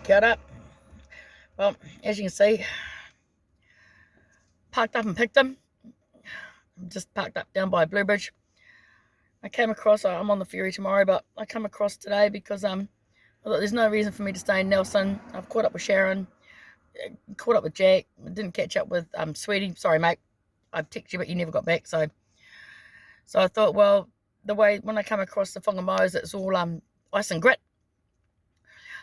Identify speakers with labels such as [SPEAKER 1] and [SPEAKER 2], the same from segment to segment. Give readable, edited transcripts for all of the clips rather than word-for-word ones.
[SPEAKER 1] Kia ora. Well, as you can see, parked up in Picton. I'm just parked up down by Blue Bridge. I came across, I'm on the ferry tomorrow, but I come across today because I thought there's no reason for me to stay in Nelson. I've caught up with Sharon, caught up with Jack. I didn't catch up with Sweetie. Sorry, mate. I've texted you, but you never got back. So I thought, well, the way when I come across the Whangamoes, it's all ice and grit.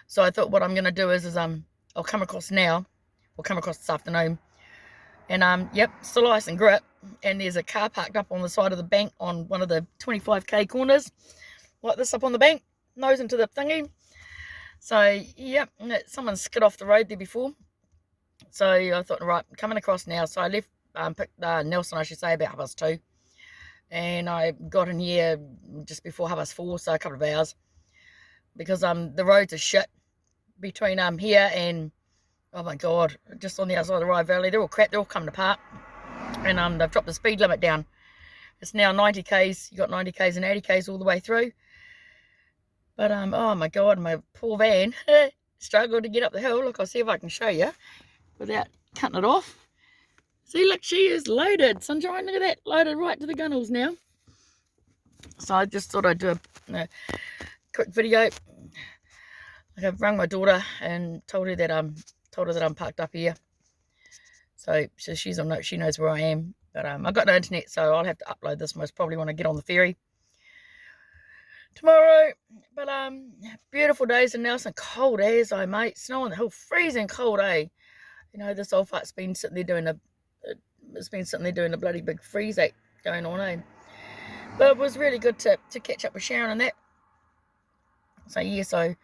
[SPEAKER 1] So I thought what I'm going to do is I'll come across now. We'll come across this afternoon. And, yep, still ice and grit. And there's a car parked up on the side of the bank on one of the 25k corners. Like this up on the bank. Nose into the thingy. So, yep, someone skid off the road there before. So I thought, right, I'm coming across now. So I left Nelson, I should say, about 2:30. And I got in here just before 4:30, so a couple of hours. Because the roads are shit between here and, oh my God, just on the outside of the Rye Valley. They're all crap. They're all coming apart. And they've dropped the speed limit down. It's now 90 k's. You got 90 k's and 80 k's all the way through. But oh my God, my poor van struggled to get up the hill. Look, I'll see if I can show you without cutting it off. See, look, she is loaded. Sunshine, look at that, loaded right to the gunnels now. So I just thought I'd do a quick video. I've rung my daughter and told her that I'm parked up here. So she's on note. She knows where I am. But I got no internet, so I'll have to upload this most probably when I get on the ferry tomorrow. But beautiful days in Nelson. Cold as mate. Snow on the hill. Freezing cold, eh? You know, this old fart's been sitting there doing a bloody big freeze act going on, eh? But it was really good to catch up with Sharon and that. So yeah, so I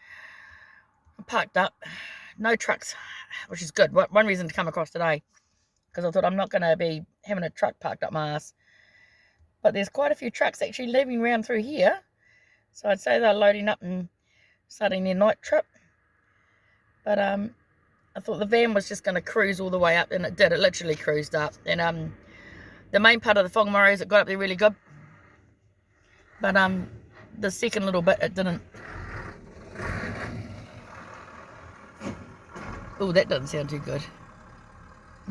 [SPEAKER 1] parked up. No trucks, which is good. One reason to come across today, because I thought I'm not going to be having a truck parked up my ass. But there's quite a few trucks actually leaving around through here. So I'd say they're loading up and starting their night trip. But I thought the van was just going to cruise all the way up, and it did. It literally cruised up. And the main part of the Whangamoes, it got up there really good. But the second little bit, it didn't. Oh, that doesn't sound too good.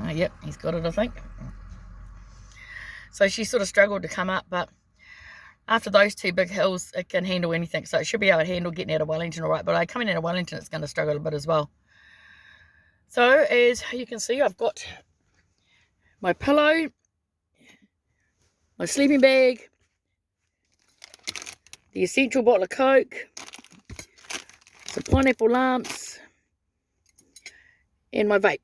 [SPEAKER 1] Oh, yep, he's got it, I think. So she sort of struggled to come up, but after those two big hills, it can handle anything. So it should be able to handle getting out of Wellington all right. But coming out of Wellington, it's going to struggle a bit as well. So as you can see, I've got my pillow, my sleeping bag, the essential bottle of Coke, some pineapple lamps, and my vape.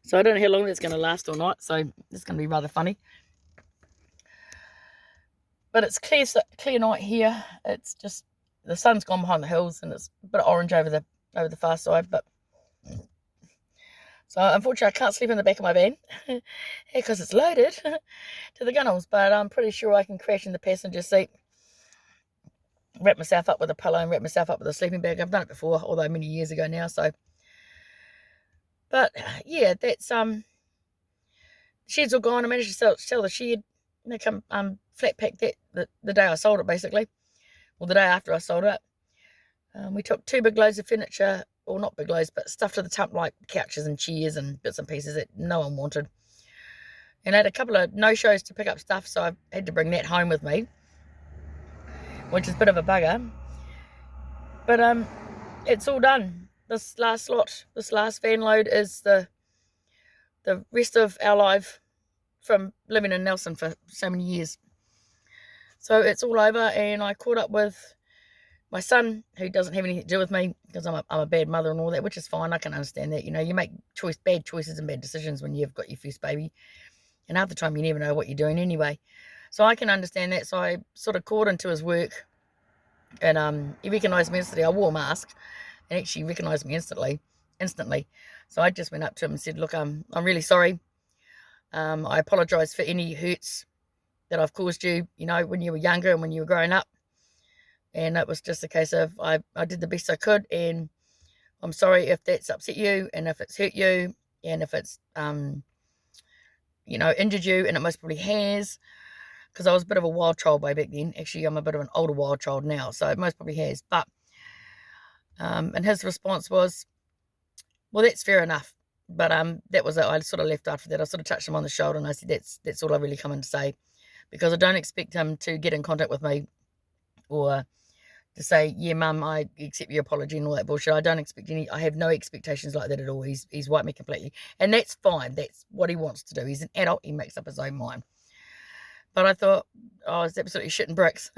[SPEAKER 1] So I don't know how long that's going to last all night, so it's going to be rather funny. But it's clear night here. It's just the sun's gone behind the hills, and it's a bit of orange over the far side. But so unfortunately, I can't sleep in the back of my van because it's loaded to the gunnels. But I'm pretty sure I can crash in the passenger seat, wrap myself up with a pillow, and wrap myself up with a sleeping bag. I've done it before, although many years ago now. So. But yeah, that's shed's all gone. I managed to sell the shed. They come flat packed that the day I sold it, basically, or the day after I sold it. We took 2 big loads of furniture, or not big loads, but stuff to the top like couches and chairs and bits and pieces that no one wanted. And I had a couple of no-shows to pick up stuff, so I had to bring that home with me, which is a bit of a bugger. But it's all done. This last van load is the rest of our life from living in Nelson for so many years. So it's all over, and I caught up with my son, who doesn't have anything to do with me because I'm a bad mother and all that, which is fine. I can understand that. You know, you make bad choices and bad decisions when you've got your first baby, and half the time you never know what you're doing anyway. So I can understand that. So I sort of called into his work, and he recognised me instantly. I wore a mask. And actually recognised me instantly. So I just went up to him and said, look, I'm really sorry. I apologise for any hurts that I've caused you, you know, when you were younger and when you were growing up. And it was just a case of I did the best I could, and I'm sorry if that's upset you and if it's hurt you and if it's, you know, injured you, and it most probably has, because I was a bit of a wild child way back then. Actually, I'm a bit of an older wild child now, so it most probably has. But And his response was, well, that's fair enough. But that was it. I sort of left after that. I sort of touched him on the shoulder and I said, that's all I really come in to say, because I don't expect him to get in contact with me or to say, yeah, mum, I accept your apology and all that bullshit. I don't expect any, I have no expectations like that at all. He's wiped me completely. And that's fine. That's what he wants to do. He's an adult. He makes up his own mind. But I thought, oh, it's absolutely shitting bricks.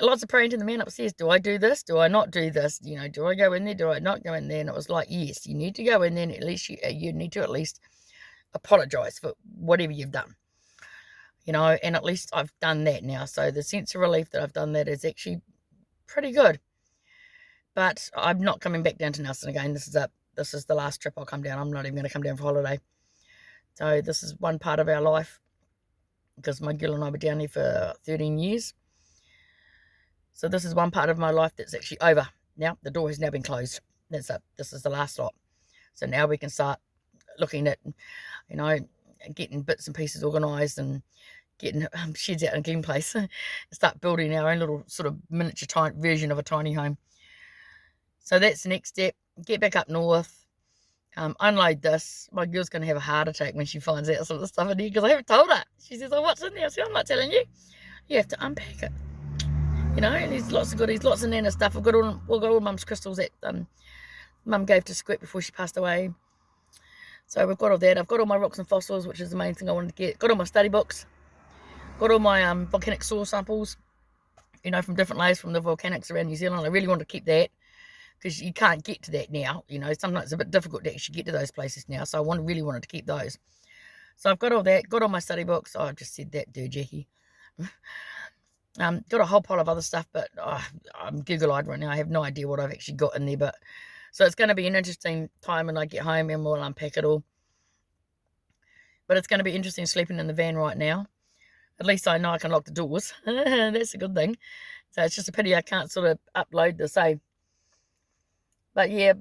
[SPEAKER 1] Lots of praying to the man upstairs. Do I do this? Do I not do this? You know, do I go in there? Do I not go in there? And it was like, yes, you need to go in there and at least you need to at least apologise for whatever you've done. You know, and at least I've done that now. So the sense of relief that I've done that is actually pretty good. But I'm not coming back down to Nelson again. This is it. This is the last trip I'll come down. I'm not even going to come down for holiday. So this is one part of our life, because my girl and I were down there for 13 years. So this is one part of my life that's actually over. Now, the door has now been closed. That's it. This is the last lot. So now we can start looking at, you know, getting bits and pieces organised and getting sheds out in a clean place and start building our own little sort of miniature version of a tiny home. So that's the next step. Get back up north. Unload this. My girl's going to have a heart attack when she finds out some of the stuff in here, because I haven't told her. She says, oh, what's in there? I said, I'm not telling you. You have to unpack it. You know, and there's lots of goodies, lots of Nana stuff. We've got all Mum's crystals that Mum gave to Squirt before she passed away. So we've got all that. I've got all my rocks and fossils, which is the main thing I wanted to get. Got all my study books. Got all my volcanic soil samples, you know, from different layers from the volcanics around New Zealand. I really want to keep that, because you can't get to that now. You know, sometimes it's a bit difficult to actually get to those places now. So I really wanted to keep those. So I've got all that. Got all my study books. Oh, I just said that, dude, Jackie. Got a whole pile of other stuff, but I'm Google-eyed right now. I have no idea what I've actually got in there. But so it's going to be an interesting time when I get home and we'll unpack it all. But it's going to be interesting sleeping in the van right now. At least I know I can lock the doors. That's a good thing. So it's just a pity I can't sort of upload the same. But yeah,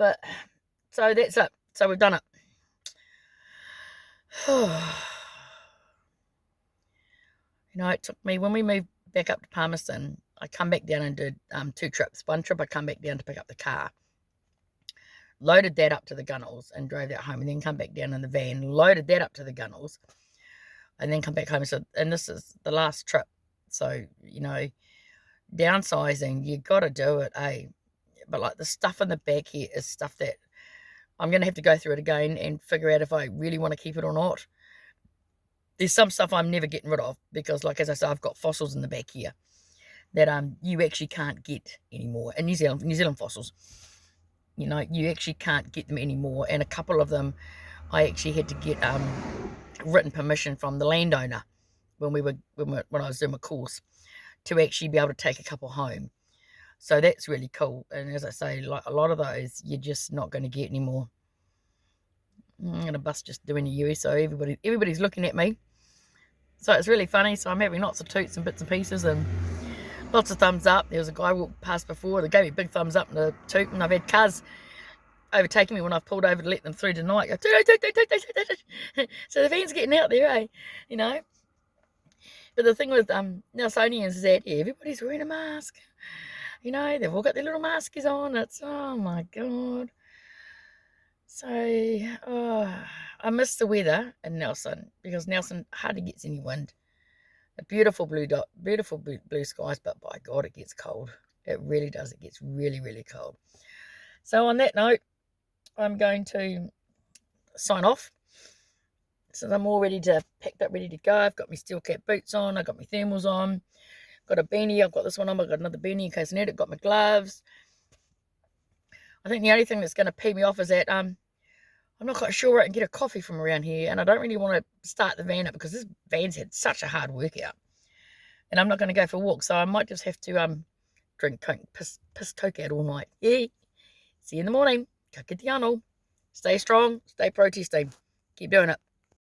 [SPEAKER 1] so that's it. So we've done it. You know, it took me, when we moved back up to Palmerston, I come back down and did 2 trips. One trip I come back down to pick up the car, loaded that up to the gunnels and drove that home, and then come back down in the van, loaded that up to the gunnels, and then come back home. So, and this is the last trip. So, you know, downsizing, you got to do it, eh? But like the stuff in the back here is stuff that I'm going to have to go through it again and figure out if I really want to keep it or not. There's some stuff I'm never getting rid of, because, like, as I said, I've got fossils in the back here that you actually can't get anymore in New Zealand fossils. You know, you actually can't get them anymore. And a couple of them, I actually had to get written permission from the landowner when I was doing my course, to actually be able to take a couple home. So that's really cool. And as I say, like a lot of those, you're just not going to get anymore. I'm going to bust just doing the US, so everybody's looking at me. So it's really funny. So I'm having lots of toots and bits and pieces and lots of thumbs up. There was a guy walked past before that gave me a big thumbs up and a toot, and I've had cars overtaking me when I've pulled over to let them through tonight. Go, toot, toot, toot, toot, toot, toot, toot. So the van's getting out there, eh? You know. But the thing with Nelsonians is that everybody's wearing a mask. You know, they've all got their little maskers on. It's, oh my God. So, I miss the weather in Nelson, because Nelson hardly gets any wind. A beautiful blue skies, but by God, it gets cold. It really does. It gets really, really cold. So on that note, I'm going to sign off. So I'm all packed up, ready to go. I've got my steel cap boots on. I've got my thermals on. Got a beanie. I've got this one on. I've got another beanie in case I need it. Got my gloves. I think the only thing that's going to pee me off is that I'm not quite sure where I can get a coffee from around here, and I don't really want to start the van up because this van's had such a hard workout, and I'm not going to go for a walk, so I might just have to drink Coke, piss Coke out all night. Yeah. See you in the morning. Ka kite anō. Stay strong. Stay protesting. Keep doing it.